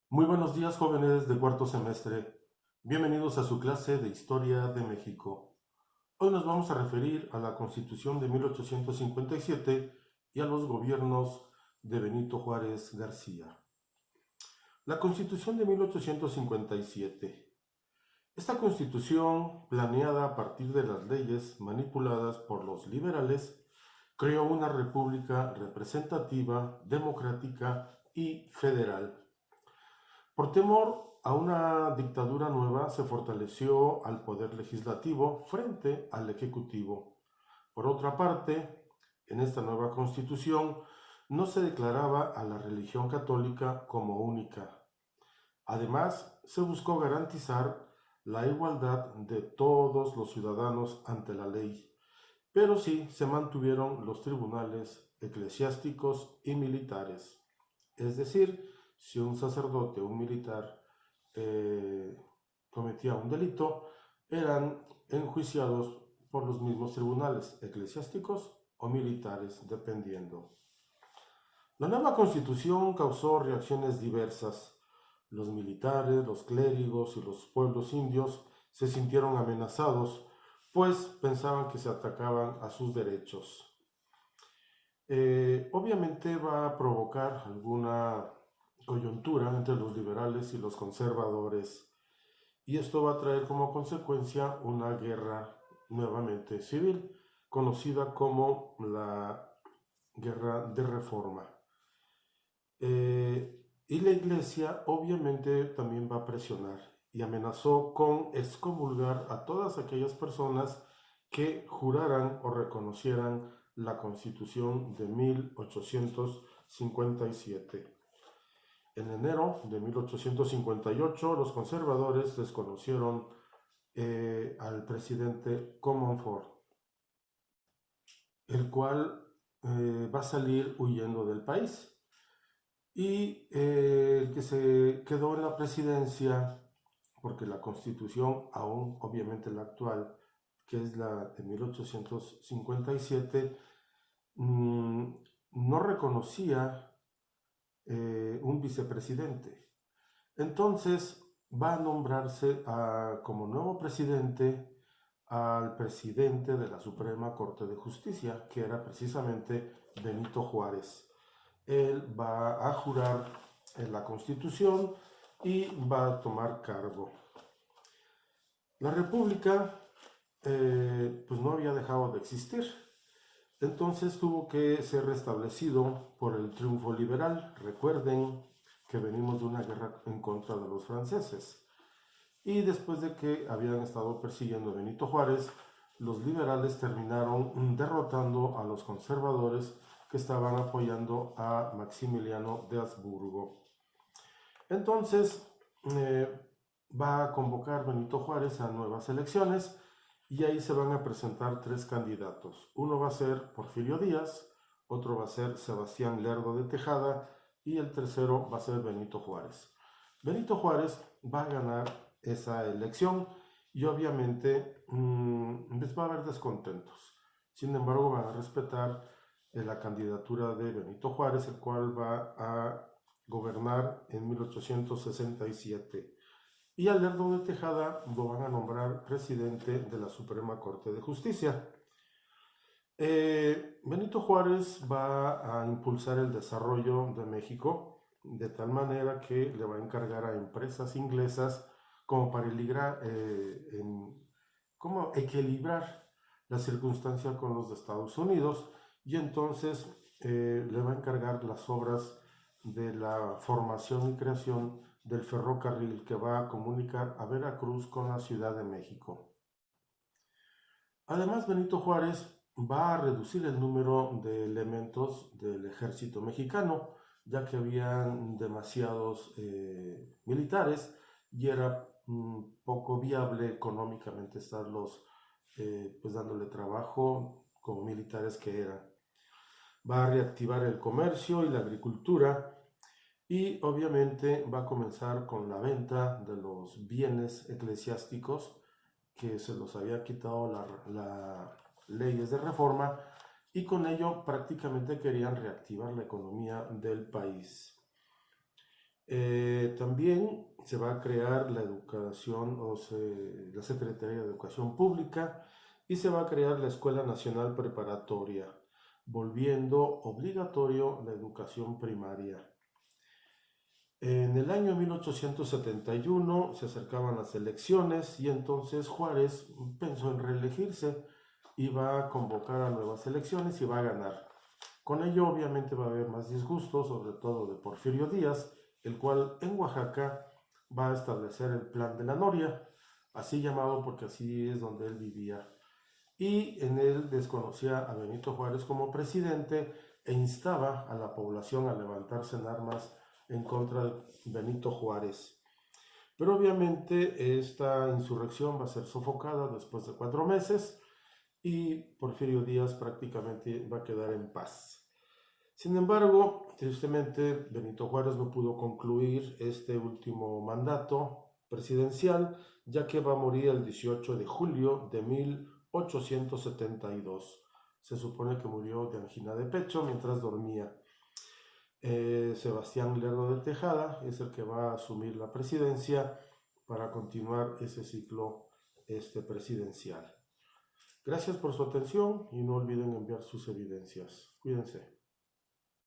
Muy buenos días, jóvenes de cuarto semestre. Bienvenidos a su clase de Historia de México. Hoy nos vamos a referir a la Constitución de 1857 y a los gobiernos de Benito Juárez García. La Constitución de 1857. Esta Constitución, planeada a partir de las leyes manipuladas por los liberales, creó una república representativa, democrática y federal. Por temor a una dictadura nueva, se fortaleció al poder legislativo frente al ejecutivo. Por otra parte, en esta nueva constitución no se declaraba a la religión católica como única. Además, se buscó garantizar la igualdad de todos los ciudadanos ante la ley, pero sí se mantuvieron los tribunales eclesiásticos y militares. Es decir, si un sacerdote o un militar cometía un delito, eran enjuiciados por los mismos tribunales eclesiásticos o militares, dependiendo. La nueva constitución causó reacciones diversas. Los militares, los clérigos y los pueblos indios se sintieron amenazados, pues pensaban que se atacaban a sus derechos. Obviamente va a provocar alguna coyuntura entre los liberales y los conservadores, y esto va a traer como consecuencia una guerra nuevamente civil, conocida como la Guerra de Reforma. Y la iglesia obviamente también va a presionar y amenazó con excomulgar a todas aquellas personas que juraran o reconocieran la Constitución de 1857. En enero de 1858, los conservadores desconocieron al presidente Comonfort, el cual va a salir huyendo del país. Y el que se quedó en la presidencia, porque la constitución, aún obviamente la actual, que es la de 1857, no reconocía un vicepresidente. Entonces va a nombrarse como nuevo presidente al presidente de la Suprema Corte de Justicia, que era precisamente Benito Juárez. Él va a jurar en la Constitución y va a tomar cargo. La República pues no había dejado de existir, entonces tuvo que ser restablecido por el triunfo liberal. Recuerden que venimos de una guerra en contra de los franceses, y después de que habían estado persiguiendo a Benito Juárez, los liberales terminaron derrotando a los conservadores que estaban apoyando a Maximiliano de Habsburgo. Entonces va a convocar Benito Juárez a nuevas elecciones, y ahí se van a presentar tres candidatos. Uno va a ser Porfirio Díaz, otro va a ser Sebastián Lerdo de Tejada y el tercero va a ser Benito Juárez. Benito Juárez va a ganar esa elección y obviamente va a haber descontentos. Sin embargo, van a respetar la candidatura de Benito Juárez, el cual va a gobernar en 1867. Y a Lerdo de Tejada lo van a nombrar presidente de la Suprema Corte de Justicia. Benito Juárez va a impulsar el desarrollo de México de tal manera que le va a encargar a empresas inglesas como para cómo equilibrar la circunstancia con los de Estados Unidos, y entonces le va a encargar las obras de la formación y creación del ferrocarril que va a comunicar a Veracruz con la Ciudad de México. Además, Benito Juárez va a reducir el número de elementos del ejército mexicano, ya que habían demasiados militares y era poco viable económicamente estarlos pues dándole trabajo como militares que eran. Va a reactivar el comercio y la agricultura, y obviamente va a comenzar con la venta de los bienes eclesiásticos que se los había quitado las leyes de reforma, y con ello prácticamente querían reactivar la economía del país. También se va a crear la educación, la Secretaría de Educación Pública, y se va a crear la Escuela Nacional Preparatoria, volviendo obligatorio la educación primaria. En el año 1871 se acercaban las elecciones y entonces Juárez pensó en reelegirse, iba a convocar a nuevas elecciones y va a ganar. Con ello obviamente va a haber más disgustos, sobre todo de Porfirio Díaz, el cual en Oaxaca va a establecer el Plan de la Noria, así llamado porque así es donde él vivía. Y en él desconocía a Benito Juárez como presidente e instaba a la población a levantarse en armas en contra de Benito Juárez. Pero obviamente esta insurrección va a ser sofocada después de 4 meses y Porfirio Díaz prácticamente va a quedar en paz. Sin embargo, tristemente, Benito Juárez no pudo concluir este último mandato presidencial, ya que va a morir el 18 de julio de 1872. Se supone que murió de angina de pecho mientras dormía. Sebastián Lerdo de Tejada es el que va a asumir la presidencia para continuar ese ciclo presidencial. Gracias por su atención y no olviden enviar sus evidencias. Cuídense.